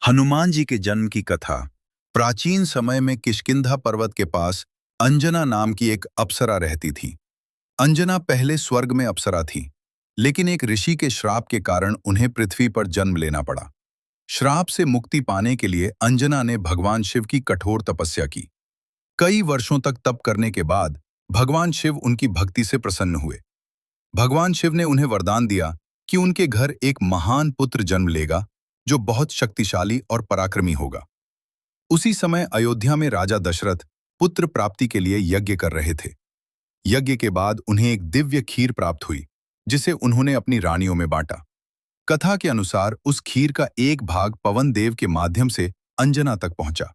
हनुमान जी के जन्म की कथा। प्राचीन समय में किष्किंधा पर्वत के पास अंजना नाम की एक अप्सरा रहती थी। अंजना पहले स्वर्ग में अप्सरा थी, लेकिन एक ऋषि के श्राप के कारण उन्हें पृथ्वी पर जन्म लेना पड़ा। श्राप से मुक्ति पाने के लिए अंजना ने भगवान शिव की कठोर तपस्या की। कई वर्षों तक तप करने के बाद भगवान शिव उनकी भक्ति से प्रसन्न हुए। भगवान शिव ने उन्हें वरदान दिया कि उनके घर एक महान पुत्र जन्म लेगा, जो बहुत शक्तिशाली और पराक्रमी होगा। उसी समय अयोध्या में राजा दशरथ पुत्र प्राप्ति के लिए यज्ञ कर रहे थे। यज्ञ के बाद उन्हें एक दिव्य खीर प्राप्त हुई, जिसे उन्होंने अपनी रानियों में बांटा। कथा के अनुसार उस खीर का एक भाग पवन देव के माध्यम से अंजना तक पहुंचा।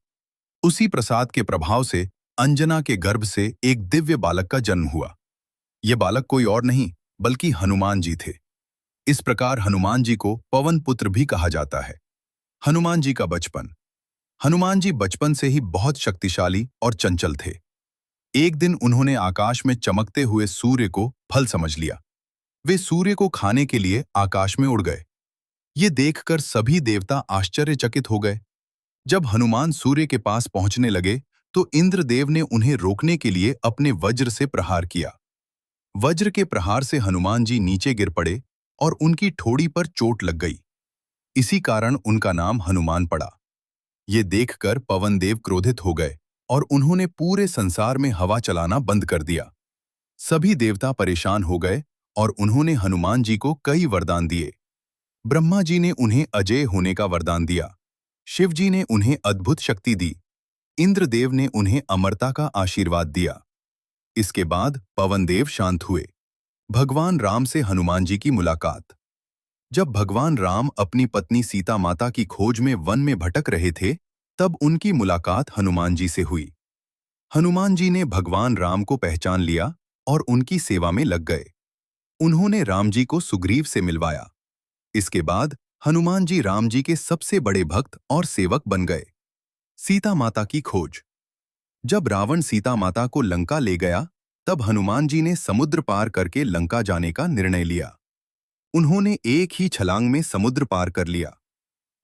उसी प्रसाद के प्रभाव से अंजना के गर्भ से एक दिव्य बालक का जन्म हुआ। यह बालक कोई और नहीं बल्कि हनुमान जी थे। इस प्रकार हनुमान जी को पवन पुत्र भी कहा जाता है। हनुमान जी का बचपन। हनुमान जी बचपन से ही बहुत शक्तिशाली और चंचल थे। एक दिन उन्होंने आकाश में चमकते हुए सूर्य को फल समझ लिया। वे सूर्य को खाने के लिए आकाश में उड़ गए। ये देखकर सभी देवता आश्चर्यचकित हो गए। जब हनुमान सूर्य के पास पहुंचने लगे तो इंद्रदेव ने उन्हें रोकने के लिए अपने वज्र से प्रहार किया। वज्र के प्रहार से हनुमान जी नीचे गिर पड़े और उनकी ठोड़ी पर चोट लग गई। इसी कारण उनका नाम हनुमान पड़ा। ये देखकर पवन देव क्रोधित हो गए और उन्होंने पूरे संसार में हवा चलाना बंद कर दिया। सभी देवता परेशान हो गए और उन्होंने हनुमान जी को कई वरदान दिए। ब्रह्मा जी ने उन्हें अजेय होने का वरदान दिया। शिव जी ने उन्हें अद्भुत शक्ति दी। इंद्रदेव ने उन्हें अमरता का आशीर्वाद दिया। इसके बाद पवन देव शांत हुए। भगवान राम से हनुमान जी की मुलाकात। जब भगवान राम अपनी पत्नी सीता माता की खोज में वन में भटक रहे थे, तब उनकी मुलाकात हनुमान जी से हुई। हनुमान जी ने भगवान राम को पहचान लिया और उनकी सेवा में लग गए। उन्होंने राम जी को सुग्रीव से मिलवाया। इसके बाद हनुमान जी राम जी के सबसे बड़े भक्त और सेवक बन गए। सीता माता की खोज। जब रावण सीता माता को लंका ले गया, तब हनुमान जी ने समुद्र पार करके लंका जाने का निर्णय लिया। उन्होंने एक ही छलांग में समुद्र पार कर लिया।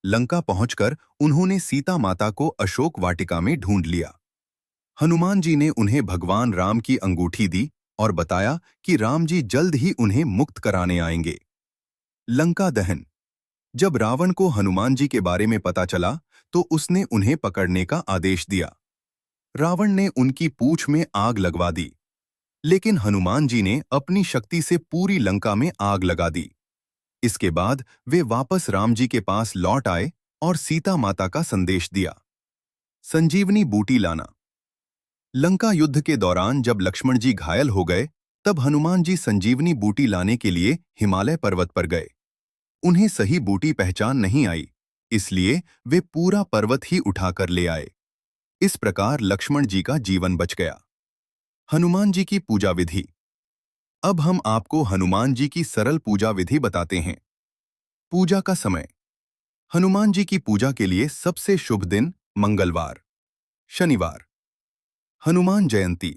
लंका पहुंचकर उन्होंने सीता माता को अशोक वाटिका में ढूंढ लिया। हनुमान जी ने उन्हें भगवान राम की अंगूठी दी और बताया कि राम जी जल्द ही उन्हें मुक्त कराने आएंगे। लंका दहन। जब रावण को हनुमान जी के बारे में पता चला, तो उसने उन्हें पकड़ने का आदेश दिया। रावण ने उनकी पूंछ में आग लगवा दी, लेकिन हनुमान जी ने अपनी शक्ति से पूरी लंका में आग लगा दी। इसके बाद वे वापस राम जी के पास लौट आए और सीता माता का संदेश दिया। संजीवनी बूटी लाना। लंका युद्ध के दौरान जब लक्ष्मण जी घायल हो गए, तब हनुमान जी संजीवनी बूटी लाने के लिए हिमालय पर्वत पर गए। उन्हें सही बूटी पहचान नहीं आई, इसलिए वे पूरा पर्वत ही उठाकर ले आए। इस प्रकार लक्ष्मण जी का जीवन बच गया। हनुमान जी की पूजा विधि। अब हम आपको हनुमान जी की सरल पूजा विधि बताते हैं। पूजा का समय। हनुमान जी की पूजा के लिए सबसे शुभ दिन मंगलवार, शनिवार। हनुमान जयंती।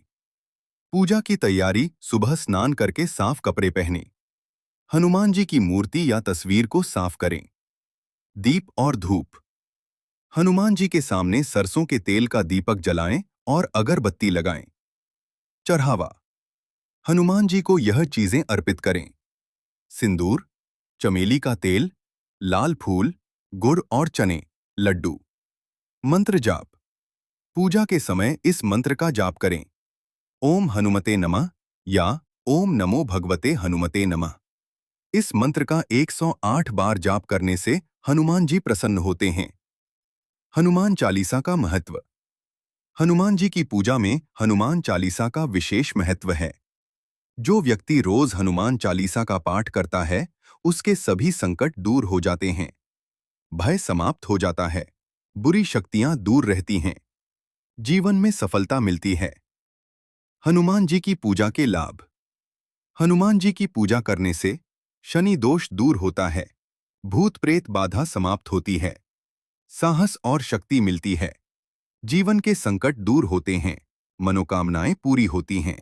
पूजा की तैयारी सुबह स्नान करके साफ कपड़े पहने। हनुमान जी की मूर्ति या तस्वीर को साफ करें। दीप और धूप। हनुमान जी के सामने सरसों के तेल का दीपक जलाएं और अगरबत्ती लगाएं। चढ़ावा। हनुमान जी को यह चीजें अर्पित करें: सिंदूर, चमेली का तेल, लाल फूल, गुड़ और चने, लड्डू। मंत्र जाप। पूजा के समय इस मंत्र का जाप करें: ओम हनुमते नमः या ओम नमो भगवते हनुमते नमः। इस मंत्र का 108 बार जाप करने से हनुमान जी प्रसन्न होते हैं। हनुमान चालीसा का महत्व। हनुमान जी की पूजा में हनुमान चालीसा का विशेष महत्व है। जो व्यक्ति रोज हनुमान चालीसा का पाठ करता है, उसके सभी संकट दूर हो जाते हैं। भय समाप्त हो जाता है। बुरी शक्तियां दूर रहती हैं। जीवन में सफलता मिलती है। हनुमान जी की पूजा के लाभ। हनुमान जी की पूजा करने से शनि दोष दूर होता है। भूत प्रेत बाधा समाप्त होती है। साहस और शक्ति मिलती है। जीवन के संकट दूर होते हैं। मनोकामनाएं पूरी होती हैं।